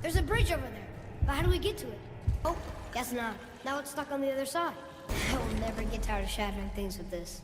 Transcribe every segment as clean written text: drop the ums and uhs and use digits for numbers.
There's a bridge over there. But how do we get to it? Oh, guess not. Now it's stuck on the other side. I will never get tired of shattering things with this.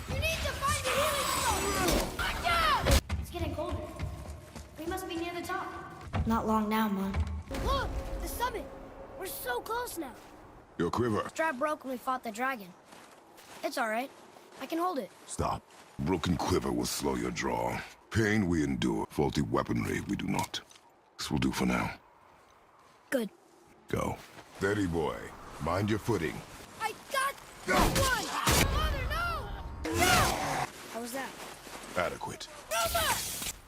You need to find the healing stone! Watch out! It's getting colder. We must be near the top. Not long now, Mom. Look! The summit! We're so close now. Your quiver. Strap broke when we fought the dragon. It's alright. I can hold it. Stop. Broken quiver will slow your draw. Pain we endure. Faulty weaponry we do not. This will do for now. Good. Go. Steady, boy. Mind your footing. I got one! Mother, no! No! How was that? Adequate. Roma!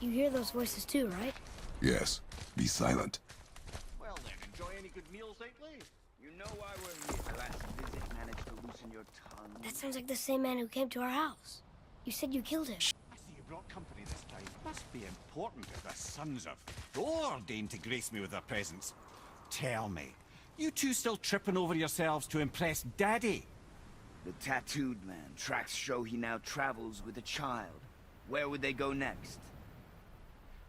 You hear those voices too, right? Yes. Be silent. Well then, enjoy any good meals lately? You know why we're here. Last visit managed to loosen your tongue. That sounds like the same man who came to our house. You said you killed him. I see you brought company this time. Must be important if the sons of Thor deign to grace me with their presence. Tell me, you two still tripping over yourselves to impress Daddy? The tattooed man. Tracks show he now travels with a child. Where would they go next?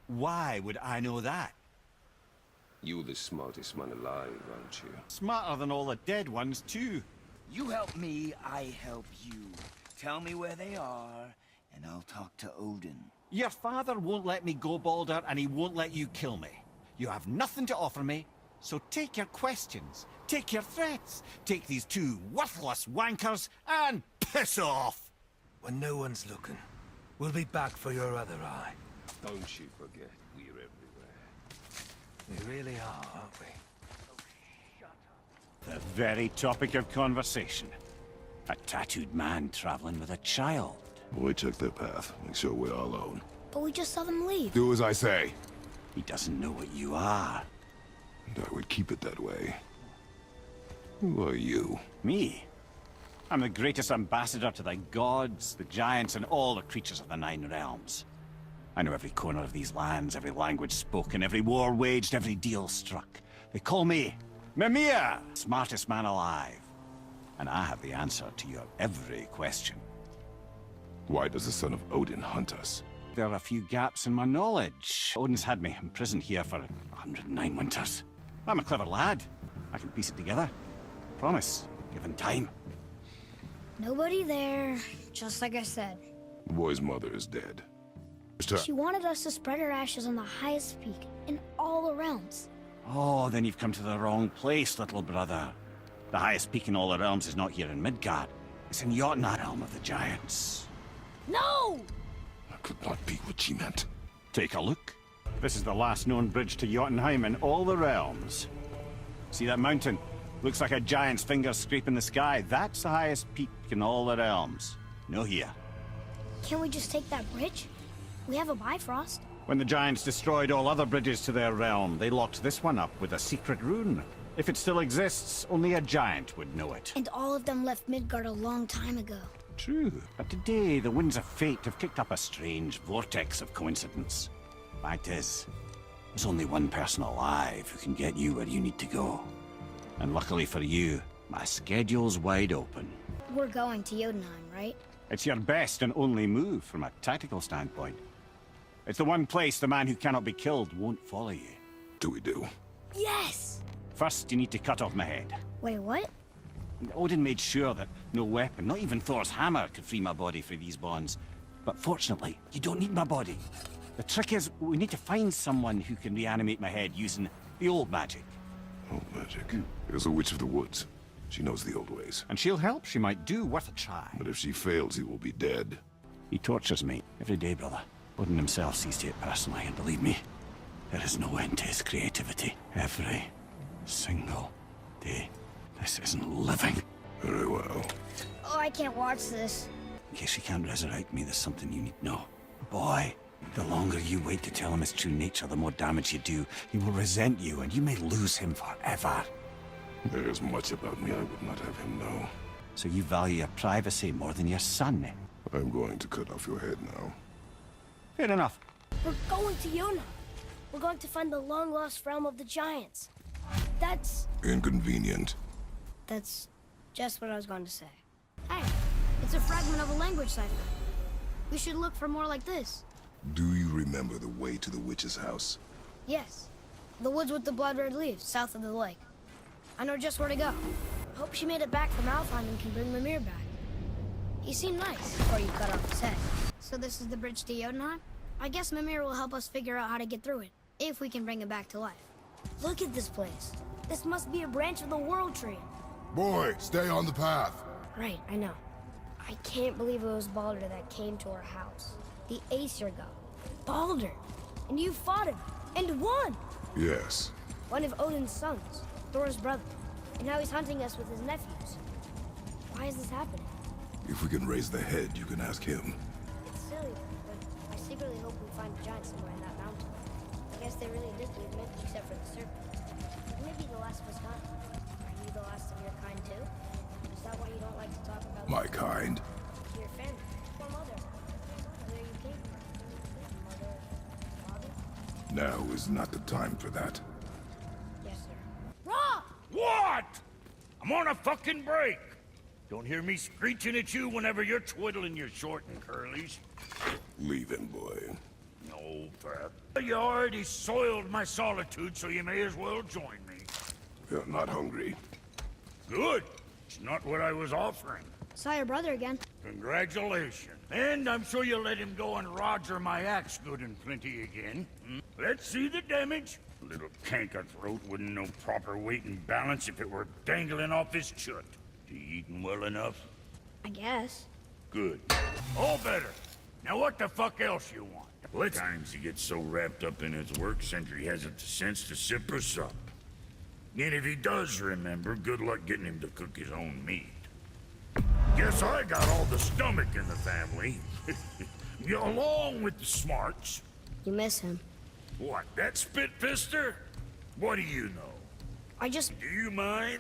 Why would I know that? You're the smartest man alive, aren't you? Smarter than all the dead ones, too. You help me, I help you. Tell me where they are, and I'll talk to Odin. Your father won't let me go, Balder, and he won't let you kill me. You have nothing to offer me, so take your questions, take your threats, take these two worthless wankers, and piss off! When no one's looking, we'll be back for your other eye. Don't you forget, we're everywhere. We really are, aren't we? The very topic of conversation. A tattooed man traveling with a child. Boy, check their path. Make sure we're all alone. But we just saw them leave. Do as I say. He doesn't know what you are. And I would keep it that way. Who are you? Me? I'm the greatest ambassador to the gods, the giants, and all the creatures of the Nine Realms. I know every corner of these lands, every language spoken, every war waged, every deal struck. They call me Mimir, smartest man alive. And I have the answer to your every question. Why does the son of Odin hunt us? There are a few gaps in my knowledge. Odin's had me imprisoned here for 109 winters. I'm a clever lad. I can piece it together. Promise, given time. Nobody there, just like I said. The boy's mother is dead. She wanted us to spread her ashes on the highest peak in all the realms. Oh, then you've come to the wrong place, little brother. The highest peak in all the realms is not here in Midgard. It's in Jotunheim, realm of the giants. No! That could not be what she meant. Take a look. This is the last known bridge to Jotunheim in all the realms. See that mountain? Looks like a giant's finger scraping the sky. That's the highest peak in all the realms. No here. Can't we just take that bridge? We have a Bifrost. When the giants destroyed all other bridges to their realm, they locked this one up with a secret rune. If it still exists, only a giant would know it. And all of them left Midgard a long time ago. True. But today, the winds of fate have kicked up a strange vortex of coincidence. Fact is, there's only one person alive who can get you where you need to go. And luckily for you, my schedule's wide open. We're going to Jotunheim, right? It's your best and only move from a tactical standpoint. It's the one place the man who cannot be killed won't follow you. Do we do? Yes! First, you need to cut off my head. Wait, what? Odin made sure that no weapon, not even Thor's hammer, could free my body from these bonds. But fortunately, you don't need my body. The trick is, we need to find someone who can reanimate my head using the old magic. Old magic. There's a witch of the woods. She knows the old ways. And she'll help, she might do, worth a try. But if she fails, he will be dead. He tortures me every day, brother. Odin himself sees to it personally, and believe me, there is no end to his creativity. Every single day. This isn't living. Very well. Oh, I can't watch this. In case you can't resurrect me, there's something you need to know. Boy, the longer you wait to tell him his true nature, the more damage you do. He will resent you, and you may lose him forever. There is much about me I would not have him know. So you value your privacy more than your son, eh? I'm going to cut off your head now. Fair enough. We're going to Jotunheim. We're going to find the long-lost realm of the giants. That's just what I was going to say. Hey, it's a fragment of a language cipher. We should look for more like this. Do you remember the way to the witch's house? Yes. The woods with the blood-red leaves, south of the lake. I know just where to go. Hope she made it back from Alfheim and can bring Mimir back. He seemed nice before you cut off his head. So this is the bridge to Jotunheim? I guess Mimir will help us figure out how to get through it, if we can bring it back to life. Look at this place. This must be a branch of the World Tree. Boy, stay on the path. Right, I know. I can't believe it was Baldur that came to our house. The Aesir god. Baldur! And you fought him, and won! Yes. One of Odin's sons, Thor's brother. And now he's hunting us with his nephews. Why is this happening? If we can raise the head, you can ask him. It's silly, but I secretly hope we find a giant somewhere in that mountain. I guess they really did leave me, except for the serpent. Maybe the last of us kind. Are you the last of your kind too? Is that why you don't like to talk about My kind? your family? Or mother? Where you came from? Mother? Father? Now is not the time for that. Yes, sir. Rob! What? I'm on a fucking break. Don't hear me screeching at you whenever you're twiddling your short and curlies. Leave him, boy. No, Pat. You already soiled my solitude, so you may as well join me. You're not hungry. Good. It's not what I was offering. Saw your brother again. Congratulations. And I'm sure you'll let him go and roger my axe good and plenty again. Let's see the damage. Little canker throat wouldn't know proper weight and balance if it were dangling off his chut. You eating well enough? I guess. Good. All better. Now what the fuck else you want? What times he gets so wrapped up in his work, Sentry hasn't the sense to sip or sup. And if he does remember, good luck getting him to cook his own meat. Guess I got all the stomach in the family. Along with the smarts. You miss him. What, that spit-fister? What do you know? I just... Do you mind?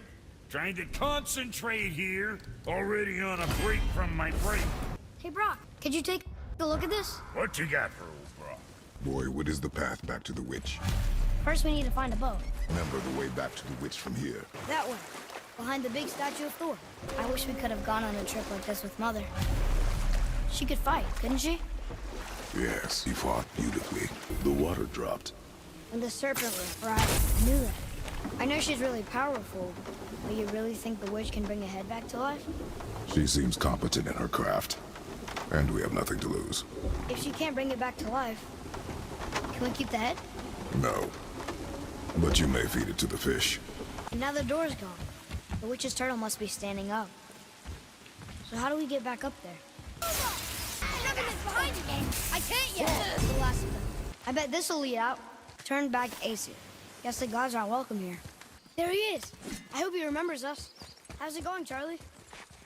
Trying to concentrate here, already on a break from my break. Hey, Brock, could you take a look at this? What you got for old Brock? Boy, what is the path back to the witch? First, we need to find a boat. Remember the way back to the witch from here. That way, behind the big statue of Thor. I wish we could have gone on a trip like this with Mother. She could fight, couldn't she? Yes, he fought beautifully. The water dropped. And the serpent was right. I knew that. I know she's really powerful, but you really think the witch can bring a head back to life? She seems competent in her craft. And we have nothing to lose. If she can't bring it back to life, can we keep the head? No. But you may feed it to the fish. And now the door's gone. The witch's turtle must be standing up. So how do we get back up there? Nothing is behind you, gang. I can't yet. The last of them. I bet this'll lead out. Turn back to Aesir. Guess the gods aren't welcome here. There he is. I hope he remembers us. How's it going, Charlie?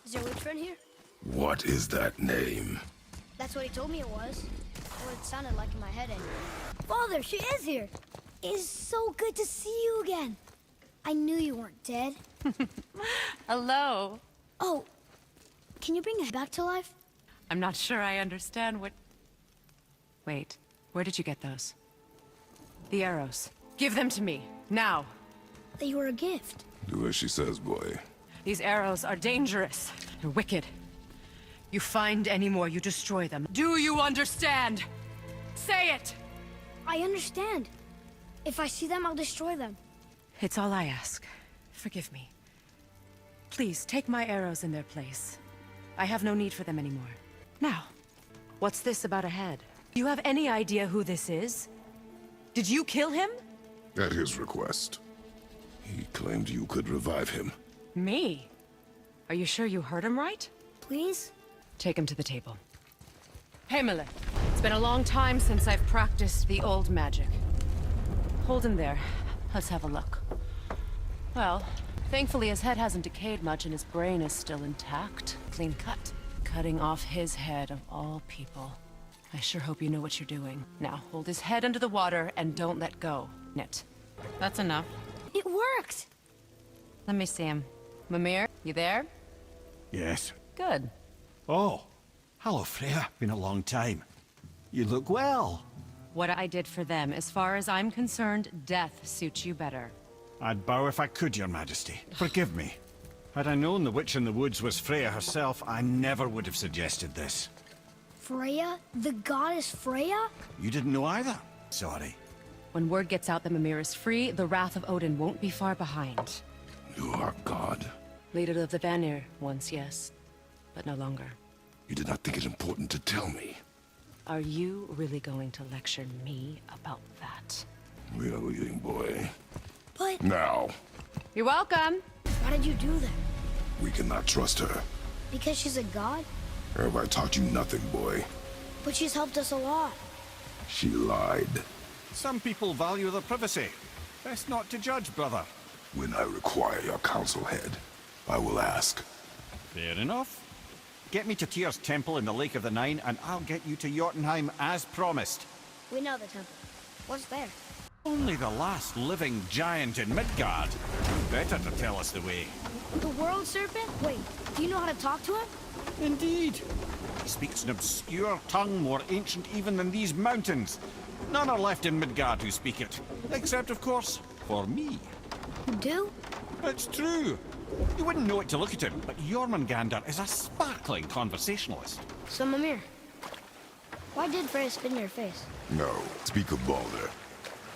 Is your witch friend here? What is that name? That's what he told me it was. What it sounded like in my head anyway. Father, she is here. It is so good to see you again. I knew you weren't dead. Hello. Oh, can you bring it back to life? I'm not sure I understand what... Wait, where did you get those? The arrows. Give them to me, now. They were a gift. Do as she says, boy. These arrows are dangerous. They're wicked. You find any more, you destroy them. Do you understand? Say it! I understand. If I see them, I'll destroy them. It's all I ask. Forgive me. Please, take my arrows in their place. I have no need for them anymore. Now, what's this about a head? Do you have any idea who this is? Did you kill him? At his request. He claimed you could revive him. Me? Are you sure you heard him right? Please? Take him to the table. Heimele, it's been a long time since I've practiced the old magic. Hold him there. Let's have a look. Well, thankfully his head hasn't decayed much and his brain is still intact. Clean cut. Cutting off his head of all people. I sure hope you know what you're doing. Now, hold his head under the water and don't let go. Knit. That's enough. It worked! Let me see him. Mimir, you there? Yes. Good. Oh. Hello, Freya. Been a long time. You look well. What I did for them, as far as I'm concerned, death suits you better. I'd bow if I could, Your Majesty. Forgive me. Had I known the witch in the woods was Freya herself, I never would have suggested this. Freya? The goddess Freya? You didn't know either? Sorry. When word gets out that Mimir is free, the wrath of Odin won't be far behind. You are God. Leader of the Vanir, once, yes. But no longer. You did not think it important to tell me. Are you really going to lecture me about that? We are leaving, boy. But Now, You're welcome! why did you do that? we cannot trust her. Because she's a god? Have I taught you nothing, boy? But she's helped us a lot. She lied. Some people value their privacy. Best not to judge, brother. When I require your council head, I will ask. Fair enough. Get me to Tyr's temple in the Lake of the Nine, and I'll get you to Jotunheim as promised. We know the temple. What's there? Only the last living giant in Midgard. Better to tell us the way. The world serpent? Wait, do you know how to talk to him? Indeed. He speaks an obscure tongue more ancient even than these mountains. None are left in Midgard who speak it. Except, of course, for me. You do? It's true. You wouldn't know it to look at him, but Jormungandr is a sparkling conversationalist. So, Mimir, why did Freya spit in your face? No, speak of Balder.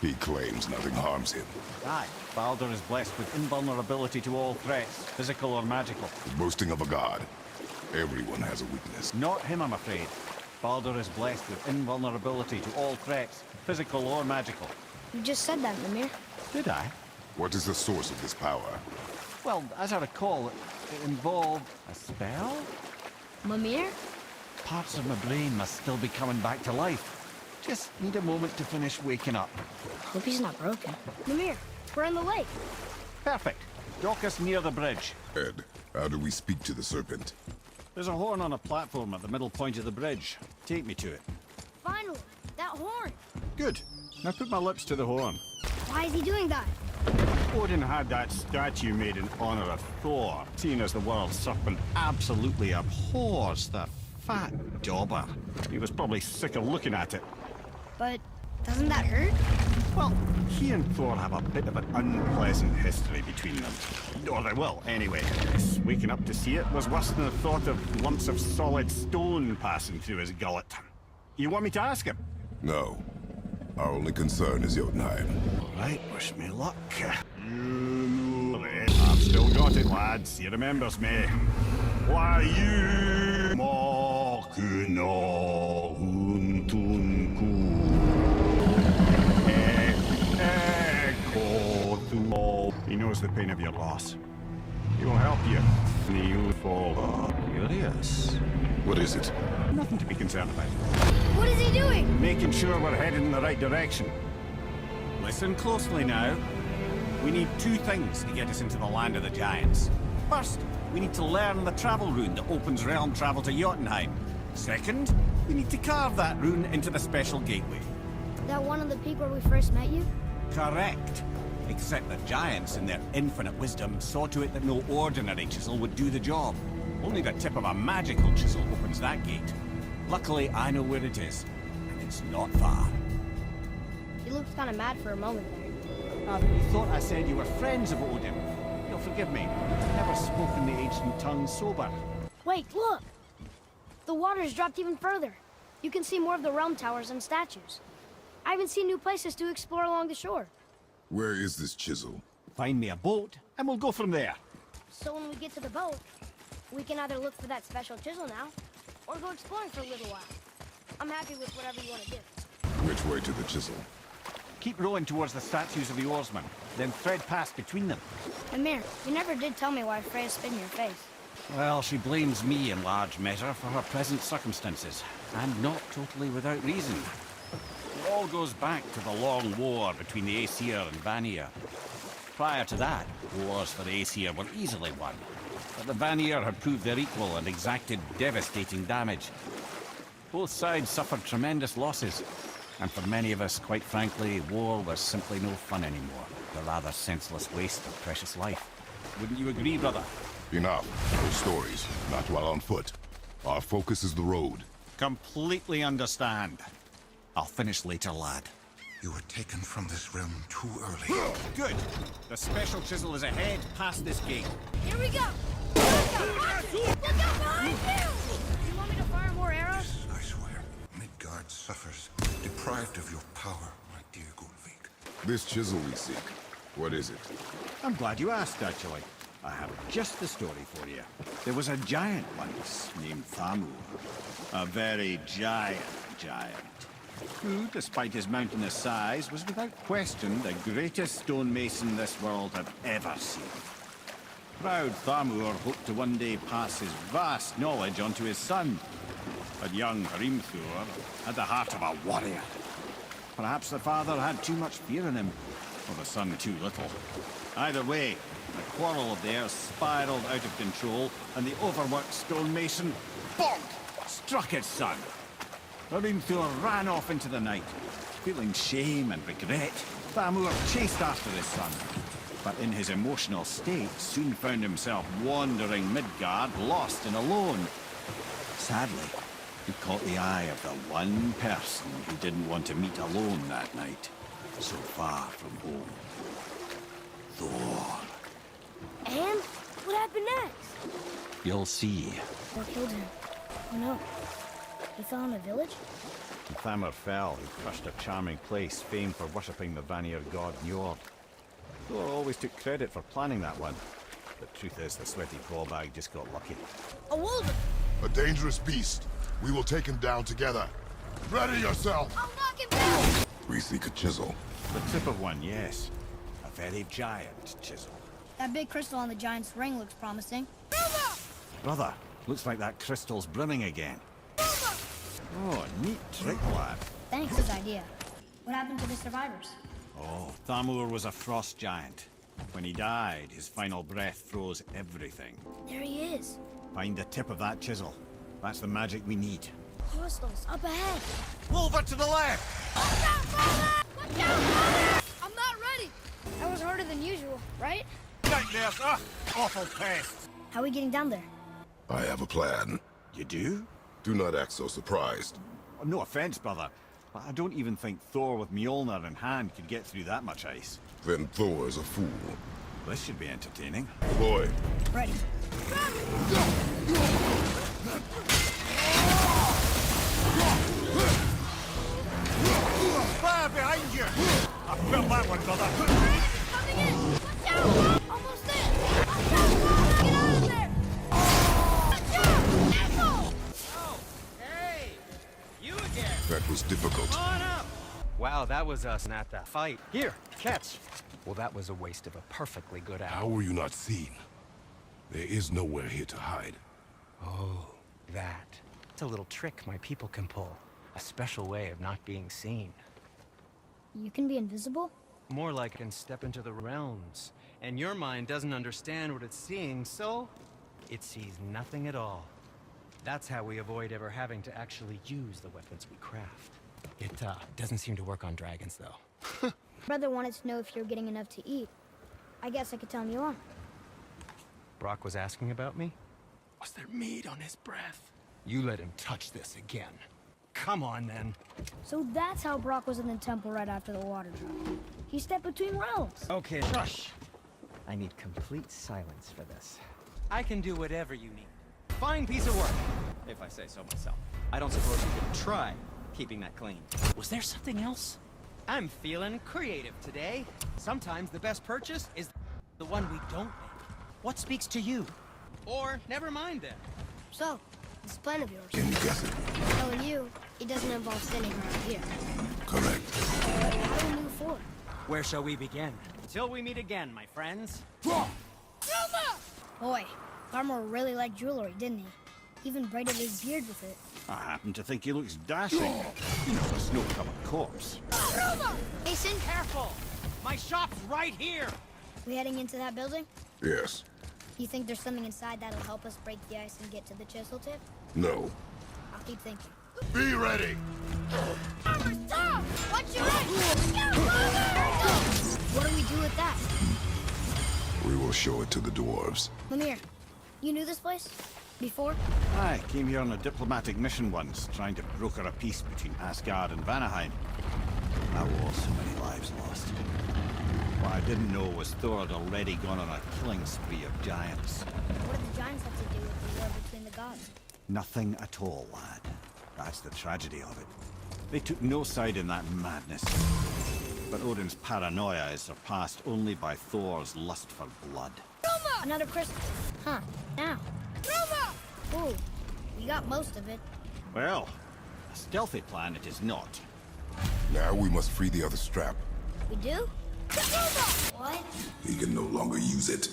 He claims nothing harms him. Aye, Baldur is blessed with invulnerability to all threats, physical or magical. The boasting of a god. Everyone has a weakness. Not him, I'm afraid. Baldur is blessed with invulnerability to all threats, physical or magical. You just said that, Mimir. Did I? What is the source of this power? Well, as I recall, it involved a spell? Mimir? Parts of my brain must still be coming back to life. Just need a moment to finish waking up. Hope he's not broken. Mimir, we're in the lake. Perfect. Dock us near the bridge. Ed, how do we speak to the serpent? There's a horn on a platform at the middle point of the bridge. Take me to it. Finally, that horn. Good. Now put my lips to the horn. Why is he doing that? Odin had that statue made in honor of Thor, seeing as the world serpent absolutely abhors the fat dauber. He was probably sick of looking at it. But doesn't that hurt? Well, he and Thor have a bit of an unpleasant history between them. Or they will, anyway. Waking up to see it was worse than the thought of lumps of solid stone passing through his gullet. You want me to ask him? No. Our only concern is Jotunheim. All right, wish me luck. I've still got it, lads. He remembers me. Why you He knows the pain of your loss. He will help you. Kneel for Atreus. What is it? Nothing to be concerned about. What is he doing? Making sure we're headed in the right direction. Listen closely now. We need two things to get us into the land of the giants. First, we need to learn the travel rune that opens realm travel to Jotunheim. Second, we need to carve that rune into the special gateway. That one on the peak where we first met you? Correct. Except the giants, in their infinite wisdom, saw to it that no ordinary chisel would do the job. Only the tip of a magical chisel opens that gate. Luckily, I know where it is, and it's not far. You looked kind of mad for a moment there. You thought I said you were friends of Odin. You'll forgive me. I've never spoken the ancient tongue sober. Wait, look! The water's dropped even further. You can see more of the realm towers and statues. I even see new places to explore along the shore. Where is this chisel? Find me a boat, and we'll go from there. So when we get to the boat, we can either look for that special chisel now, or go exploring for a little while. I'm happy with whatever you want to do. Which way to the chisel? Keep rowing towards the statues of the oarsmen, then thread past between them. Amir, you never did tell me why Freya spit in your face. Well, she blames me in large measure for her present circumstances, and not totally without reason. It all goes back to the long war between the Aesir and Vanir. Prior to that, wars for the Aesir were easily won, but the Vanir had proved their equal and exacted devastating damage. Both sides suffered tremendous losses, and for many of us, quite frankly, war was simply no fun anymore. A rather senseless waste of precious life. Wouldn't you agree, brother? Enough. Those stories, not while on foot. Our focus is the road. Completely understand. I'll finish later, lad. You were taken from this realm too early. Good. The special chisel is ahead, past this gate. Here we go! Look out behind you! You want me to fire more arrows? I swear, Midgard suffers, deprived of your power, my dear Gunnvig. This chisel we seek, what is it? I'm glad you asked, actually. I have just the story for you. There was a giant once named Thamur. A very giant, who, despite his mountainous size, was without question the greatest stonemason this world had ever seen. Proud Thamur hoped to one day pass his vast knowledge onto his son. But young Hrimthur had the heart of a warrior. Perhaps the father had too much fear in him, or the son too little. Either way, the quarrel of theirs spiraled out of control, and the overworked stonemason, bonk, struck his son. Hrimthur ran off into the night. Feeling shame and regret, Thamur chased after his son. But in his emotional state, soon found himself wandering Midgard, lost and alone. Sadly, he caught the eye of the one person he didn't want to meet alone that night, so far from home. Thor. And? What happened next? You'll see. Thor killed him. Oh no. He fell in a village? When Thamur fell, he crushed a charming place famed for worshipping the Vanir god Njord. Thor always took credit for planning that one. The truth is, the sweaty ballbag just got lucky. A wolf! A dangerous beast. We will take him down together. Ready yourself! I'll knock him down! We seek a chisel. The tip of one, yes. A very giant chisel. That big crystal on the giant's ring looks promising. Brother, looks like that crystal's brimming again. Oh, neat trick, lad. Thanks, his idea. What happened to the survivors? Oh, Thamur was a frost giant. When he died, his final breath froze everything. There he is. Find the tip of that chisel. That's the magic we need. Crystals up ahead. Over to the left! Watch out, brother! Watch out, brother! I'm not ready. That was harder than usual, right? Nightmares! Ugh! Awful pests! How are we getting down there? I have a plan. You do? Do not act so surprised. No offense, brother, but I don't even think Thor with Mjolnir in hand could get through that much ice. Then Thor is a fool. This should be entertaining. Boy, Ready. Fire behind you! I felt that one, brother. Coming in! Watch out! Almost there! Watch out, brother! Get out of there! Watch out! Asshole! Oh, hey! You again! that was difficult. Come on up! Wow, that was us at that fight. Here, catch! Well, that was a waste of a perfectly good hour. How were you not seen? There is nowhere here to hide. Oh, that. It's a little trick my people can pull. A special way of not being seen. You can be invisible? More like I can step into the realms. And your mind doesn't understand what it's seeing, so it sees nothing at all. That's how we avoid ever having to actually use the weapons we craft. It doesn't seem to work on dragons, though. Brother wanted to know if you're getting enough to eat. I guess I could tell him you are. Brock was asking about me? Was there meat on his breath? You let him touch this again. Come on, then. So that's how Brock was in the temple right after the water drop. He stepped between realms. Okay, Rush. I need complete silence for this. I can do whatever you need. Fine piece of work, if I say so myself. I don't suppose you could try keeping that clean. Was there something else? I'm feeling creative today. Sometimes the best purchase is the one we don't make. What speaks to you? Or, never mind then. So, this plan of yours. Can you guess it? Knowing you, it doesn't involve standing around here. Correct. How do we move forward? Where shall we begin? Till we meet again, my friends. Boy, Farmer really liked jewelry, didn't he? Even braided his beard with it. I happen to think he looks dashing. You know, a snow-covered corpse. Mason, Careful! My shop's right here! we heading into that building? Yes. You think there's something inside that'll help us break the ice and get to the chisel tip? No. I'll keep thinking. Be ready! Farmer's tough! Watch your right! Look out, Farmer! What do we do with that? We will show it to the dwarves. Lemire, you knew this place? Before? I came here on a diplomatic mission once, trying to broker a peace between Asgard and Vanaheim. That was so many lives lost. What I didn't know was Thor had already gone on a killing spree of giants. What did the giants have to do with the war between the gods? Nothing at all, lad. That's the tragedy of it. They took no side in that madness. But Odin's paranoia is surpassed only by Thor's lust for blood. Roma! Another crystal. Huh, now. Roma! Ooh, we got most of it. Well, a stealthy plan it is not. Now we must free the other strap. We do? Roma! What? He can no longer use it.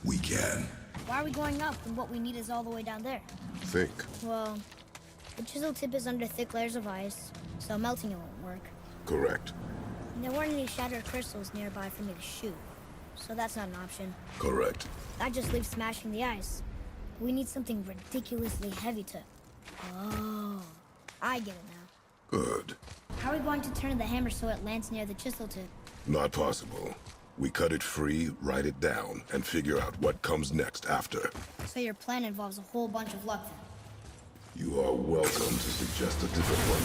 We can. Why are we going up when what we need is all the way down there? Think. Well, the chisel tip is under thick layers of ice, so melting it won't work. Correct. And there weren't any shattered crystals nearby for me to shoot, so that's not an option. Correct. That just leaves smashing the ice. We need something ridiculously heavy to... Oh, I get it now. Good. How are we going to turn the hammer so it lands near the chisel tip? Not possible. We cut it free, write it down, and figure out what comes next after. So your plan involves a whole bunch of luck then? You are welcome to suggest a different one.